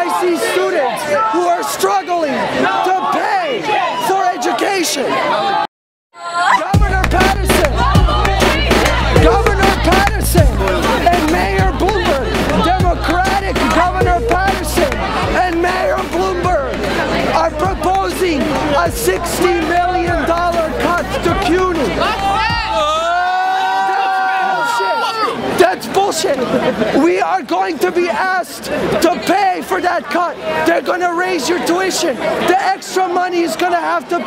I see students who are struggling to pay for education. Governor Patterson and Mayor Bloomberg, Democratic Governor Patterson and Mayor Bloomberg are proposing a $60 million cut to CUNY. That's bullshit. We are going to be asked to pay for that cut. They're going to raise your tuition. The extra money is going to have to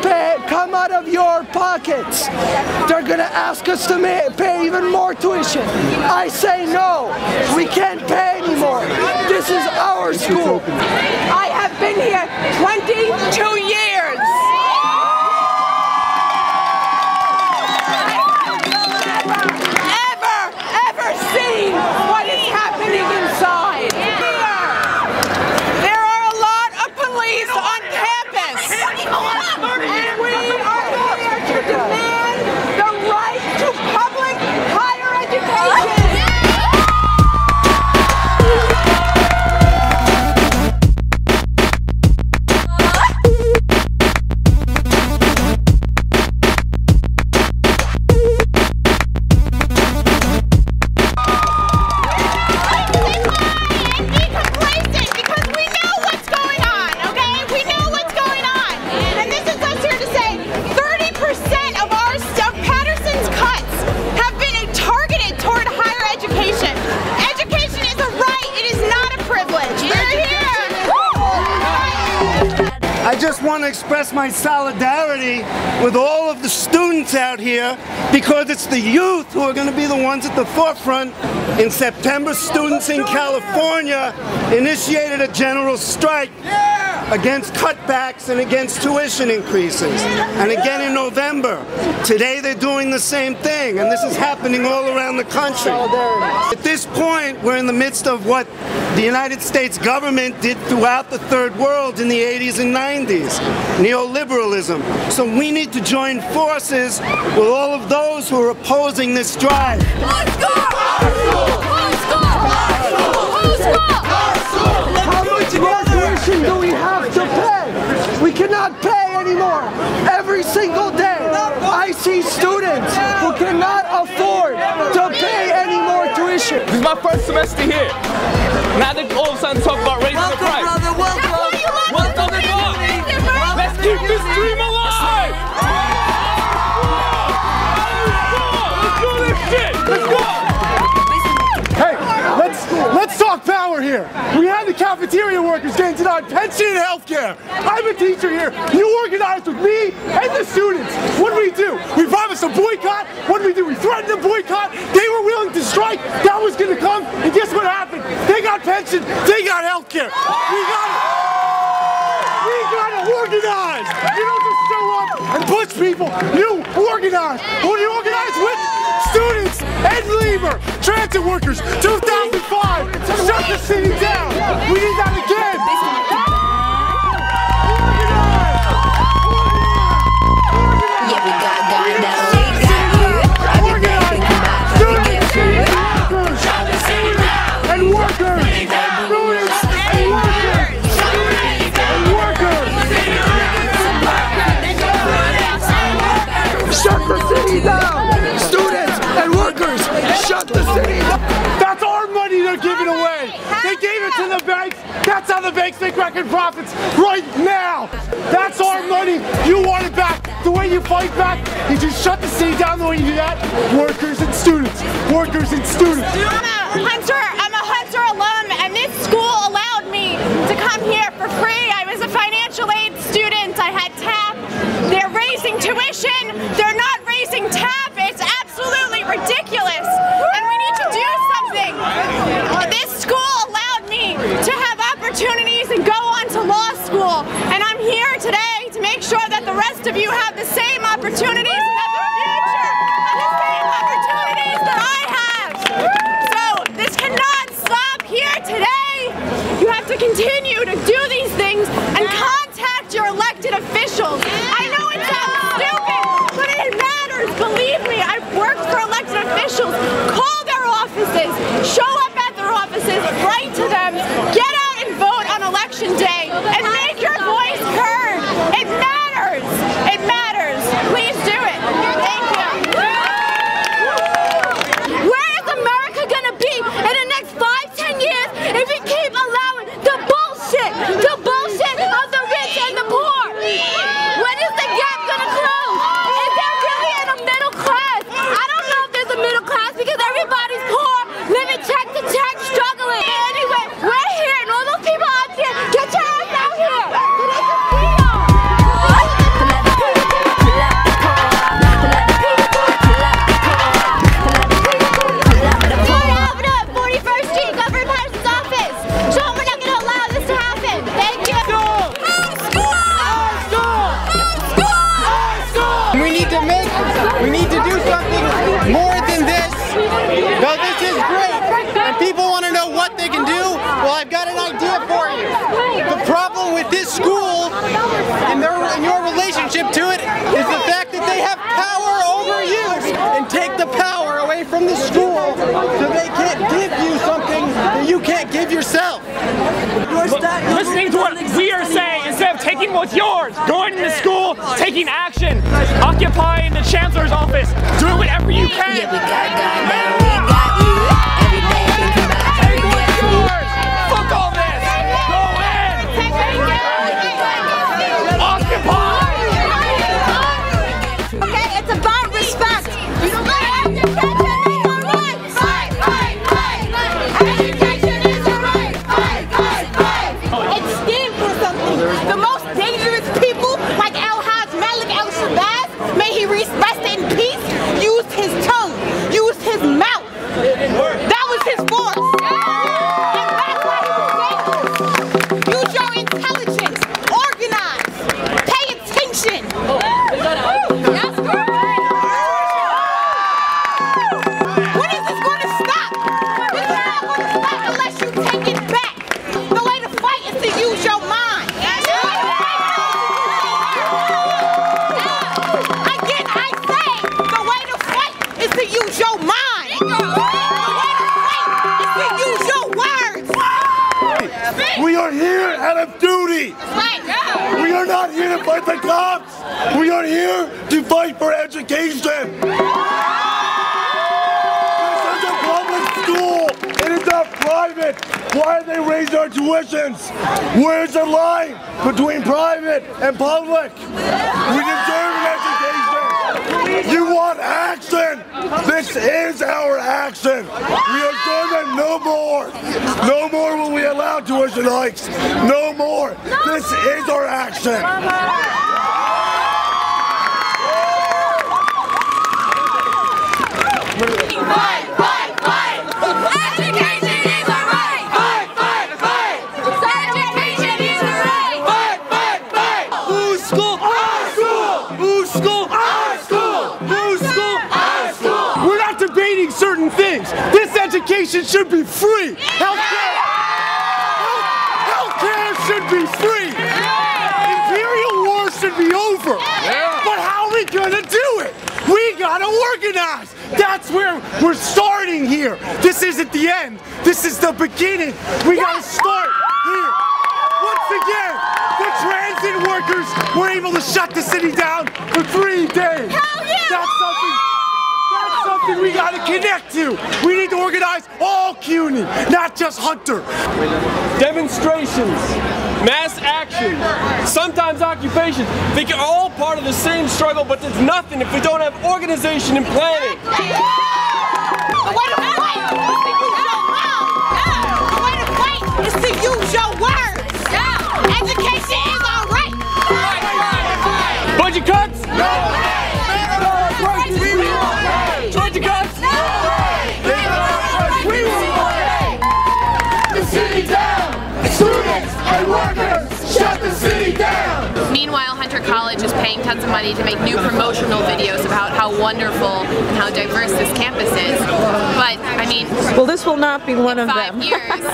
come out of your pockets. They're going to ask us to pay even more tuition. I say no. We can't pay anymore. This is our school. I have been here 22 years. What is happening inside? There are a lot of police on campus, and we are here to demand the right to public higher education. I just want to express my solidarity with all of the students out here, because it's the youth who are going to be the ones at the forefront. In September, students in California initiated a general strike against cutbacks and against tuition increases. And again in November. Today they're doing the same thing, and this is happening all around the country. At this point, we're in the midst of what the United States government did throughout the Third World in the 80s and 90s, neoliberalism. So we need to join forces with all of those who are opposing this drive. Let's go! Let's go! Let's go! How much more tuition do we have to pay? We cannot pay anymore. Every single day, I see students who cannot afford to pay any more tuition. This is my first semester here. Now they all of a sudden talk about raising the price. Brother, welcome! Let's keep this dream alive! Let's do this shit! Let's go! Hey, let's talk power here. We had the cafeteria workers getting denied pension and health care. I'm a teacher here. You organized with me and the students. What did we do? We promised a boycott. What did we do? We threatened a boycott. They were willing to strike. That was going to come. And guess what happened? They got pension. They got health care. We got to organize. You don't just show up and push people. You organize. Who do you organize with? Students and labor, transit workers, 2005, shut the city down. We need that again. Yeah, we got going down and workers, students and workers. Shut the city down! Students and workers, shut the city down! That's our money they're giving away. They gave it to the banks. That's how the banks make record profits right now. That's our money. You want it back. The way you fight back is you shut the city down. The way you do that, workers and students. Workers and students. I'm a Hunter alum, and this school allowed me to come here for free. I was a financial aid student. I had TAP. They're raising tuition. They're not raising TAP. It's absolutely ridiculous. And we need to do something. This school allowed me to have opportunities and go on to law school. And I'm here today to make sure that the rest of you have the same opportunities and that the future have the same opportunities that I have. So this cannot stop here today. You have to continue to do these things and contact your elected officials. I know it sounds stupid, but it matters. Believe me, I've worked for elected officials. Call their offices, show up at their offices, write to them, get out and vote on election Action Day and make your voice heard. It matters. It matters. Please do it. Thank you. Where is America gonna be in the next 5-10 years if we keep allowing the bullshit of the rich and the poor? When is the gap gonna close? Is there really a middle class? I don't know if there's a middle class because everybody's poor, living check to check, struggling. Anyway, we're here and all those people out there, get your ass out here. So they can see y'all. We need to do something more than this. Though this is great, and people want to know what they can do, well, I've got an idea for you. The problem with this school and your relationship to it is the fact that they have power over you and take the power away from the school so they can't give you something that you can't give yourself. Listening to what we are saying, instead of taking what's yours, going into school, taking action, occupying the chancellor's office, doing whatever you can. Yeah, we got God now, we got you. Every day can come back. Take what's yours. Fuck all this. Go in. Occupy. Okay, it's about respect. Education is a right. It stands for something. The most dangerous people, like Al-Haj Malik al-Shabazz, may he rest in peace, used his tongue, used his mouth. That was his force. And that's why he was dangerous. Use your intelligence. Organize. Pay attention. That's correct. When is this going to stop? This is not going to stop unless you take it back. The way to fight is to use your mind. Again, I say, the way to fight is to use your mind. The way to fight is to use your words. We are here out of duty. We are not here to fight the cops. We are here to fight for education. This is a public school. It is not private. Why do they raise our tuitions? Where's the line between private and public? We deserve an education. You want action? This is our action. We are going no more. No more will we allow tuition hikes. No more. This is our action. Fight, fight, fight! Education is a right! Fight, fight, fight! Education is a right! Fight, fight, fight! Whose school? Our school! Whose school? Our school! Whose school? Our school! We're not debating certain things. This education should be free. Healthcare should be free. Imperial war should be over. But how are we gonna do it? We gotta organize. That's where we're starting here. This isn't the end. This is the beginning. We gotta start here. Once again, the transit workers were able to shut the city down for 3 days. That's something we gotta connect to. We need to organize all CUNY, not just Hunter. Demonstrations, mass action, sometimes occupations. They are all part of the same struggle, but there's nothing if we don't have organization and planning. The way to fight is to use your words. Education is all right. Budget cuts? No! Budget cuts? No! We will take the city down! Students and workers, shut the city down! Meanwhile, Hunter College is paying tons of money to make new promotional videos about how wonderful and how diverse this campus is. But, I mean... Well, this will not be one of them. In 5 years,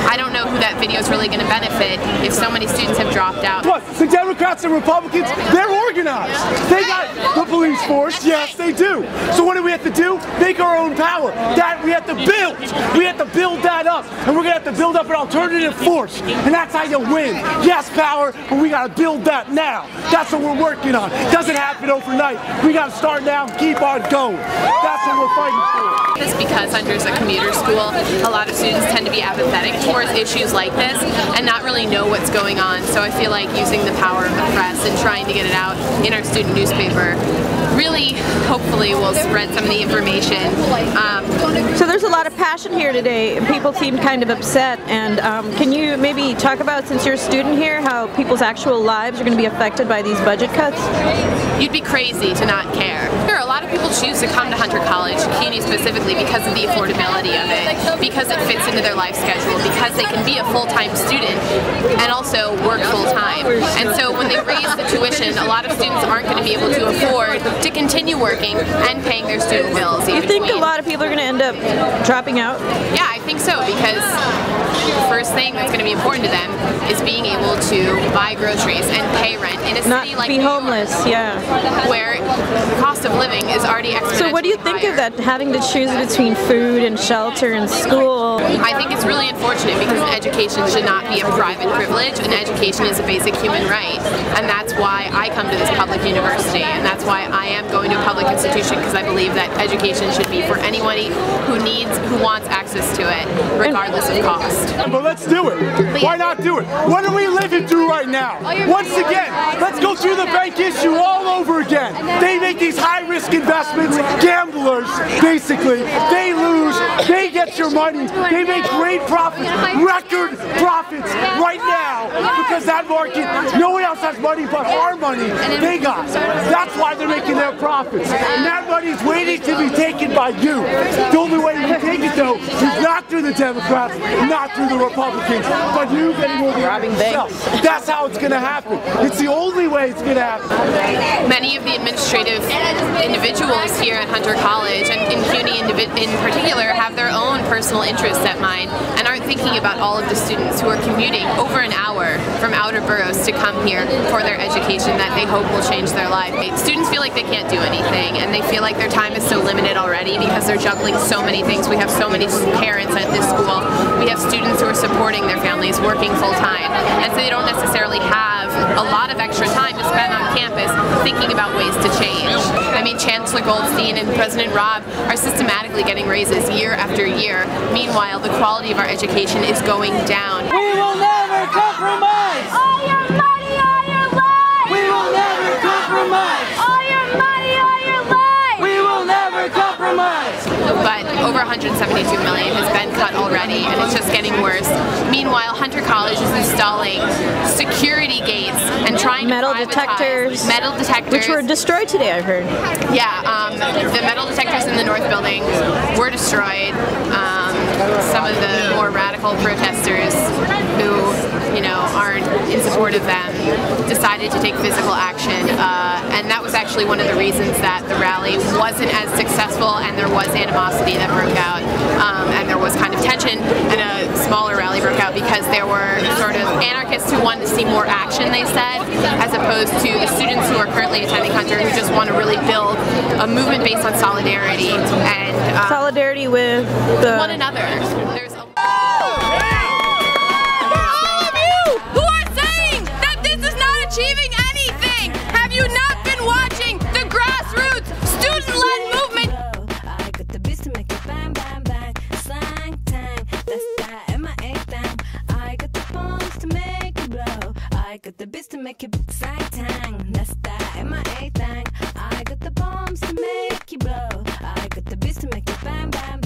I don't know who that video is really going to benefit if so many students have dropped out. What? The Democrats and Republicans, they're organized. They got the police force. Yes, they do. So what do we have to do? Make our own power. That we have to build. We have to build that up. And we're going to have to build up an alternative force. And that's how you win. Yes, power, but we got to build that now. That's what we're working on. It doesn't happen overnight. We got to start now and keep on going. That's what we're fighting for. It's because Hunter's a commuter school. A lot of students tend to be apathetic towards issues like this and not really know what's going on. So I feel like using the power of the press and trying to get it out in our student newspaper really, hopefully, will spread some of the information. So there's a lot of passion here today. People seem kind of upset. And can you maybe talk about, since you're a student here, how people's actual lives are going to be affected by these budget cuts? You'd be crazy to not care. There are a lot of people choose to come to Hunter College, CUNY specifically, because of the affordability of it, because it fits into their life schedule, because they can be a full-time student and also work full-time. And so when they raise the tuition, a lot of students aren't going to be able to afford to continue working and paying their student bills. You think a lot of people are going to end up dropping out? Yeah, I think so, because the first thing that's going to be important to them is being able to buy groceries and pay rent in a city like New York, where the cost of living is already exponentially So what do you think of that, having to choose between food and shelter and school? I think it's really unfortunate because education should not be a private privilege, and education is a basic human right. And that's why I come to this public university, and that's why I am going to a public institution, because I believe that education should be for anybody who wants access to it, regardless of cost. But let's do it. Why not do it? What are we living through right now? Once again, let's go through the bank issue all over again. They make these high-risk investments, gamblers, basically. They lose, they get your money, they make great profits, record profits right now, because that market, no one else has money but our money they got. That's why they're making their profits. And that money is waiting to be taken by you. The only way you can take it, though, is not through the Democrats, not through the Republicans, but you getting over yourself. That's how it's going to happen. It's the only way it's going to happen. Many of the administrative individuals here at Hunter College, and in CUNY in particular, have their own personal interests at mind and aren't thinking about all of the students who are commuting over an hour from outer boroughs to come here for their education that they hope will change their life. Students feel like they can't do anything, and they feel like their time is so limited already because they're juggling so many things. We have so many parents at this school. We have students who are supporting their families, working full-time, and so they don't necessarily have a lot of extra time to spend on campus thinking about ways to change. I mean, Chancellor Goldstein and President Robb are systematically getting raises year after year. Meanwhile, the quality of our education is going down. We will never compromise! All your money, all your life! We will never compromise! All your money, all your life! We will never compromise! But over $172 million has been cut already, and it's just getting worse. Meanwhile, Hunter College is installing security gates and trying to privatize metal detectors, which were destroyed today, I heard. Yeah, the metal detectors in the North Building were destroyed. Some of the more radical protesters who, aren't in support of them decided to take physical action, and that was actually one of the reasons that the rally wasn't as successful, and there was animosity that broke out, and there was kind of tension, and a smaller rally broke out because there were sort of anarchists who wanted to see more action, they said, as opposed to the students who are currently attending Hunter who just want to really build a movement based on solidarity and solidarity with one another. There's a achieving anything. Have you not been watching the grassroots student-led movement? I got the beats to make it bang, bang, bang, slang, tang. That's that MIA thing. I got the bombs to make it blow. I got the beats to make it slang, tang. That's that MIA thing. I got the bombs to make you blow. I got the beats to make it bang, bang.